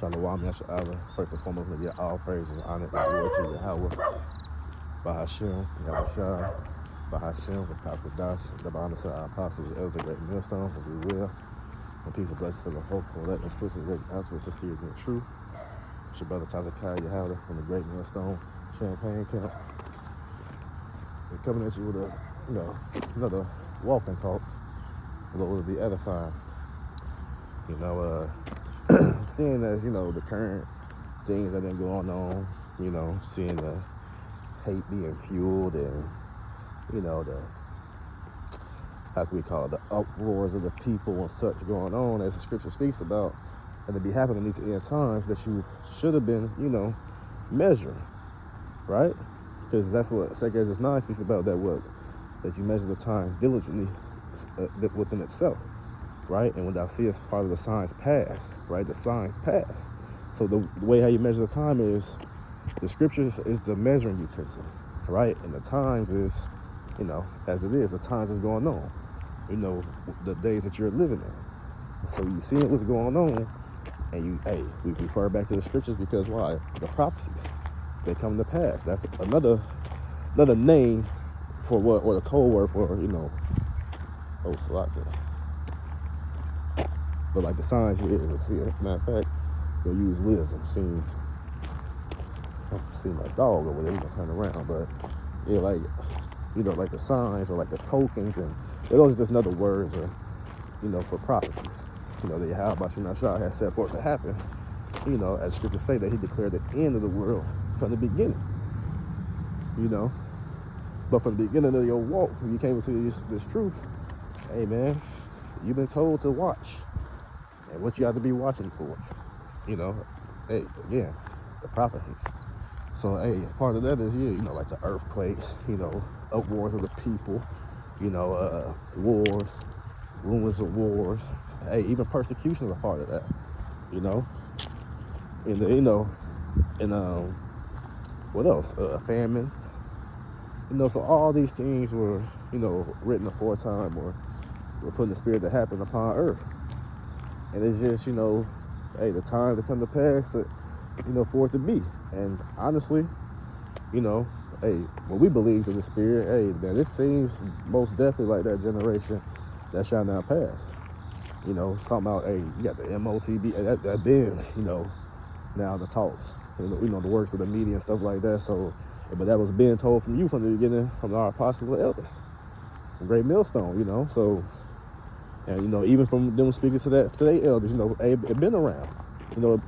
Shalom Yasha'Allah. First and foremost, we give all praises and honor and glory to Yahweh, Bahashim, Yahushua, Bahashim, the Prophet Dash, the honor to our apostles, elders, great millstone, and we will. And peace and blessings to the hopeful, let us push the great answer, sincere and true. It's your brother Tazakai Yahweh from the great millstone, Champagne Camp. We're coming at you with another walk and talk. Lord will be edifying. Seeing as, the current things that have been going on, seeing the hate being fueled and, the, how can we call it, the uproars of the people and such going on, as the scripture speaks about, and to be happening in these end times, that you should have been, measuring, right? Because that's what 2 Corinthians 9 speaks about, that you measure the time diligently within itself. Right? And when thou seest part of the signs pass, right? The signs pass. So the way how you measure the time is, the scriptures is the measuring utensil, right? And the times is, as it is, the times is going on. The days that you're living in. So you see what's going on, and we refer back to the scriptures because why? The prophecies, they come to pass. That's another name for what, or the code word for, but like the signs here, matter of fact, they'll use wisdom. Seem like dog or whatever, we're gonna turn around. But yeah, like the signs or like the tokens, and those are just another words for prophecies. That Yahweh Shah has set forth to happen. As scriptures say, that he declared the end of the world from the beginning. But from the beginning of your walk, when you came into this truth, hey man, you've been told to watch. And what you have to be watching for, again, the prophecies. So, part of that is, like the earthquakes, uproars of the people, wars, rumors of wars, even persecution is a part of that, and what else? Famines, so all these things were, written aforetime, or were put in the spirit that happened upon earth. And it's just, the time to come to pass, for it to be. And honestly, when we believe in the spirit, man, it seems most definitely like that generation that shall now pass. Talking about, you got the MOTB, that been, now the talks, the works of the media and stuff like that. So, but that was being told from you from the beginning, from our apostles and elders, from Great Millstone, so. And, even from them speaking to their elders, it been around,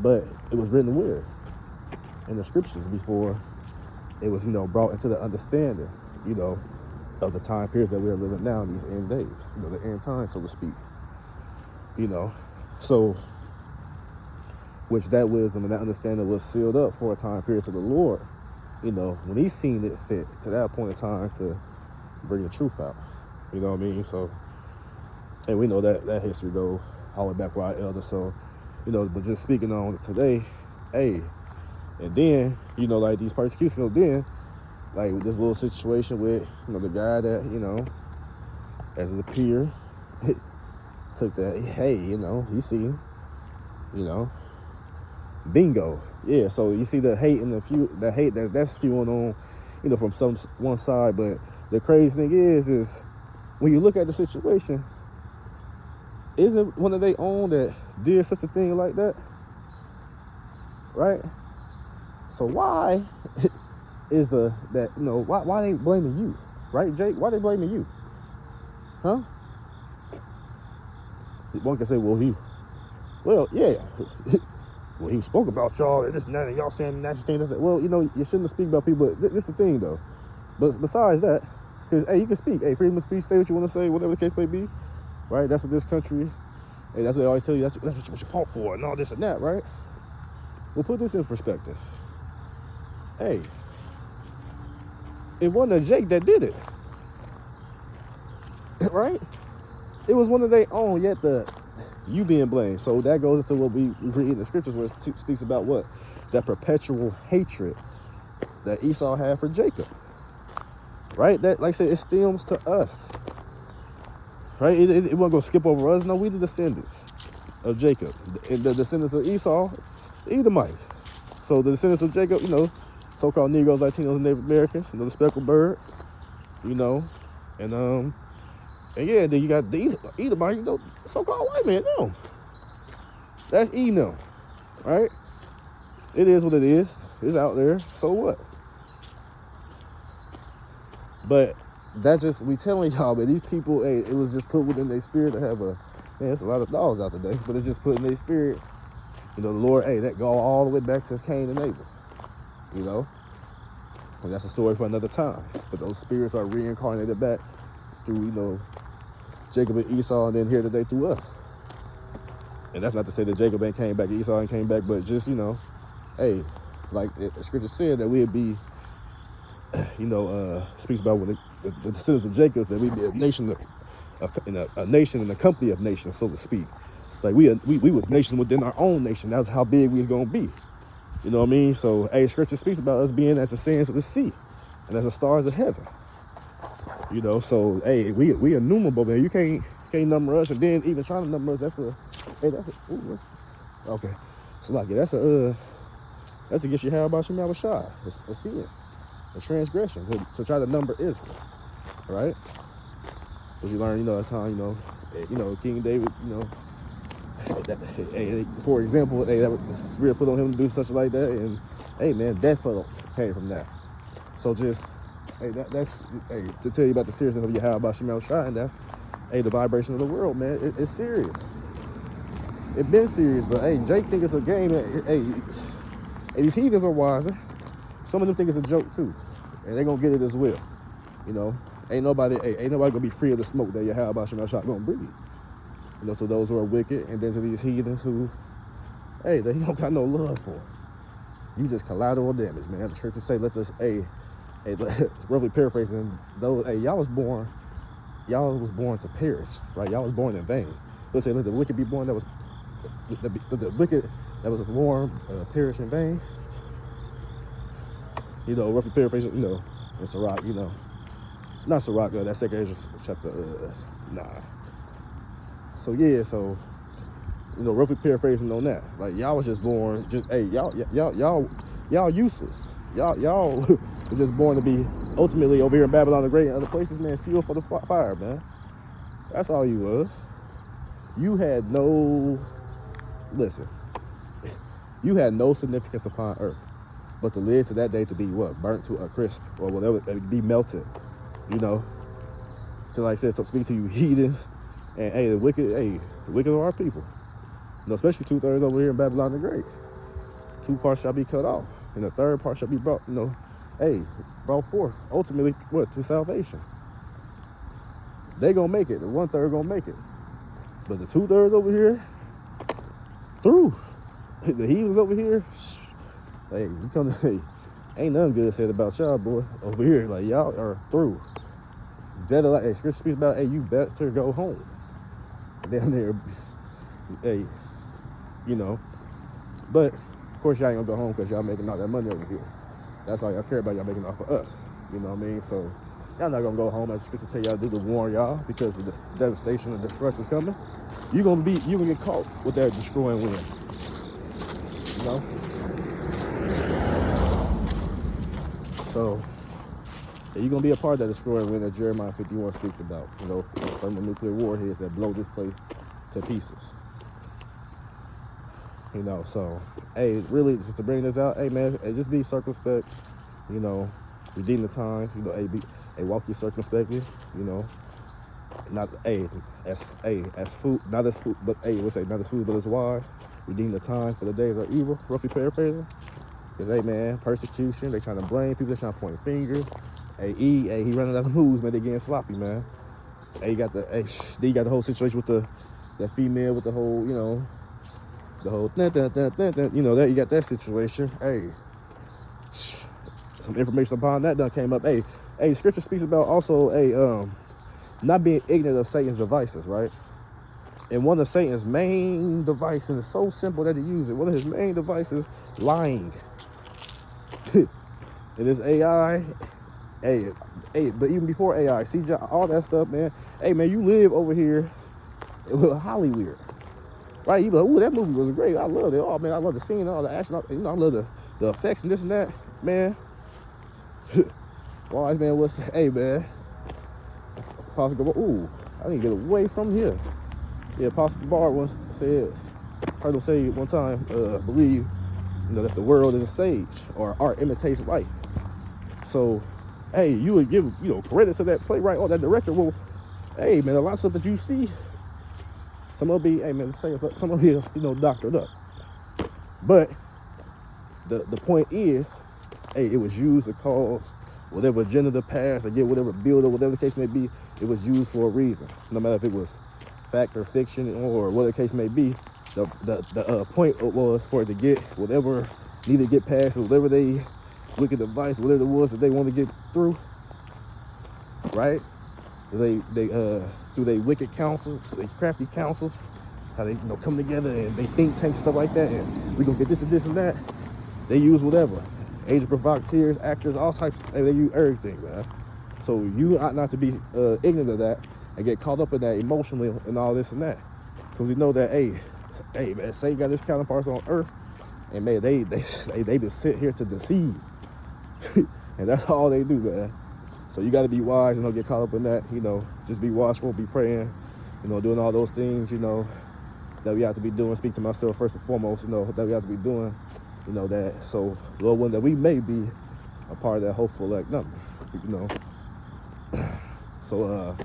but it was written where? In the scriptures before it was, brought into the understanding, of the time periods that we're living now in these end days, the end times, so to speak, So, which that wisdom and that understanding was sealed up for a time period to the Lord, when he seen it fit to that point in time to bring the truth out, you know what I mean? So, and we know that history go all the way back with our elders. So, but just speaking on today, and then, like these persecutions, then, like with this little situation with, the guy that, as it appeared, took that, he seen, bingo. Yeah, so you see the hate and the hate that's fueling on, from one side. But the crazy thing is when you look at the situation, isn't one of their own that did such a thing like that, right? So why is why they blaming you, right, Jake? Why they blaming you, huh? One can say, well, yeah, well, he spoke about y'all and this and that, and y'all saying nasty things. Well, you shouldn't speak about people. But this is the thing, though. But besides that, because you can speak, freedom of speech, say what you want to say, whatever the case may be. Right, that's what this country, that's what they always tell you, that's what you fought for and all this and that, right? Well, put this in perspective. It wasn't a Jake that did it, right? It was one of their own, yet you being blamed. So that goes into what we read in the scriptures, where it speaks about what? That perpetual hatred that Esau had for Jacob, right? That, like I said, it stems to us. Right? It wasn't going to skip over us. No, we the descendants of Jacob. And the descendants of Esau, Edomites. So the descendants of Jacob, so-called Negroes, Latinos, and Native Americans, the speckled bird, and yeah, then you got the Edomites, so-called white man. No, that's Edom, right? It is what it is. It's out there. So what? But that just, we telling y'all, but these people, hey, it was just put within their spirit to have man, it's a lot of dogs out today, but it's just put in their spirit, the Lord, hey, that go all the way back to Cain and Abel, and that's a story for another time. But those spirits are reincarnated back through, Jacob and Esau, and then here today through us. And that's not to say that Jacob ain't came back, Esau ain't came back, but just, hey, like the scripture said that we'd be, speaks about when the descendants of Jacob, that we'd be a nation, a nation in the company of nations, so to speak. Like we was nation within our own nation. That's how big we was gonna be. You know what I mean? So, hey, scripture speaks about us being as the sands of the sea and as the stars of heaven. So, hey, we innumerable, man. You can't number us, and then even trying to number us, okay. So like, yeah, that's against your how about Shema Shai. It's a sin, a transgression to try to number Israel, right? Because you learn, at time, King David, for example, hey, that was Spirit put on him to do such like that, and hey, man, death came from that. So just, hey, that's to tell you about the seriousness of your how about Shema Shai, and that's, hey, the vibration of the world, man. It's serious. It been serious, but hey, Jake think it's a game. Hey, these heathens are wiser. Some of them think it's a joke too, and they gonna get it as well. Ain't nobody gonna be free of the smoke that your how about Shema Shai gonna breathe. So those who are wicked, and then to these heathens who, hey, they don't got no love for. You just collateral damage, man. The scriptures say, let this, roughly paraphrasing, those, hey, y'all was born to perish, right? Y'all was born in vain. Let's say, let the wicked be born that was, the wicked that was born perish in vain. Roughly paraphrasing, in Sirach, not Sirach, that second Ezra chapter 9. So yeah, roughly paraphrasing on that, like y'all was just born, y'all useless. Y'all was just born to be ultimately over here in Babylon the Great and other places, man, fuel for the fire, man. That's all you was. You had no significance upon earth, but to live to that day to be what? Burnt to a crisp or whatever, be melted, So like I said, so speak to you heathens. And hey, the wicked are our people. Especially 2/3 over here in Babylon the Great. 2 parts shall be cut off, and the 3rd part shall be brought, brought forth. Ultimately, what? To salvation. They gonna make it. The 1/3 gonna make it. But the 2/3 over here, through. The heathens over here, hey, ain't nothing good said about y'all, boy. Over here, like y'all are through. Better, like, scripture speaks about, hey, you better go home. Down there, hey, but of course y'all ain't gonna go home because y'all making all that money over here. That's all y'all care about, y'all making off of us. You know what I mean? So y'all not gonna go home, as scripture tell y'all to warn y'all, because of the devastation and destruction is coming. You gonna get caught with that destroying wind. So you're gonna be a part of that destroying wind that Jeremiah 51 speaks about. Thermonuclear warheads that blow this place to pieces. So hey, really, just to bring this out, hey man, hey, just be circumspect. Redeem the times. Walk you circumspectly. Not as food, not as food, but not as food, but as wise. Redeem the time, for the days are evil. Roughly paraphrasing. Because hey man, persecution. They trying to blame people. They trying to point fingers. Hey, he running out of moves, man. They getting sloppy, man. Hey, you got the whole situation with that female with the whole, the whole that you got that situation. Hey, some information upon that done came up. Hey, scripture speaks about also not being ignorant of Satan's devices, right? And one of Satan's main devices, and it's so simple that he uses it. One of his main devices, lying. And this AI. Hey, but even before AI, CGI, all that stuff, man. Hey, man, you live over here with Hollywood. right? You be like, ooh, that movie was great. I loved it. Oh man, I love the scene, all the action. You know, I love the effects and this and that. Man, wise man was, hey man, Apostle Gabar, ooh, I need to get away from here. Yeah, Apostle Gabar once said, heard him say one time, believe, you know, that the world is a stage, or art imitates life. So, hey, you would give, you know, credit to that playwright or that director. Well, hey man, a lot of stuff that you see, some of it be, hey man, some of it, you know, doctored up. But the point is, hey, it was used to cause whatever agenda to pass or get whatever bill or whatever the case may be. It was used for a reason, no matter if it was fact or fiction or whatever the case may be. The point was for it to get whatever needed to get passed, or whatever they wicked advice, whatever it was that they wanted to get through, right? They through their wicked counsels, they crafty counsels, how they, you know, come together and they think tank, stuff like that, and we gonna get this and this and that. They use whatever, agent provocateurs, actors, all types. They use everything, man. So you ought not to be ignorant of that and get caught up in that emotionally and all this and that, because we know that, hey man, Satan got his counterparts on earth, and man, they just sit here to deceive, and that's all they do, man. So you got to be wise and don't get caught up in that. You know, just be watchful, be praying, you know, doing all those things, you know, that we have to be doing. Speak to myself first and foremost, you know, that we have to be doing, you know, that. So Lord willing, that we may be a part of that hopeful elect number, you know. So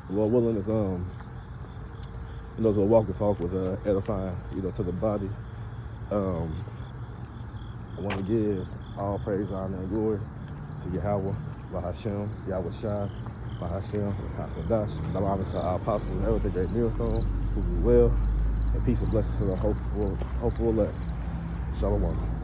Lord willing is you know, so Walk N Talk was edifying, you know, to the body. I want to give all praise, honor, and glory to Yahweh, Bahashem, Yahweh Shai, Bahashem, Hakadash, Nalamas to our apostles, and ever to great millstone, who be well, and peace and blessings to the hopeful elect. Shalom.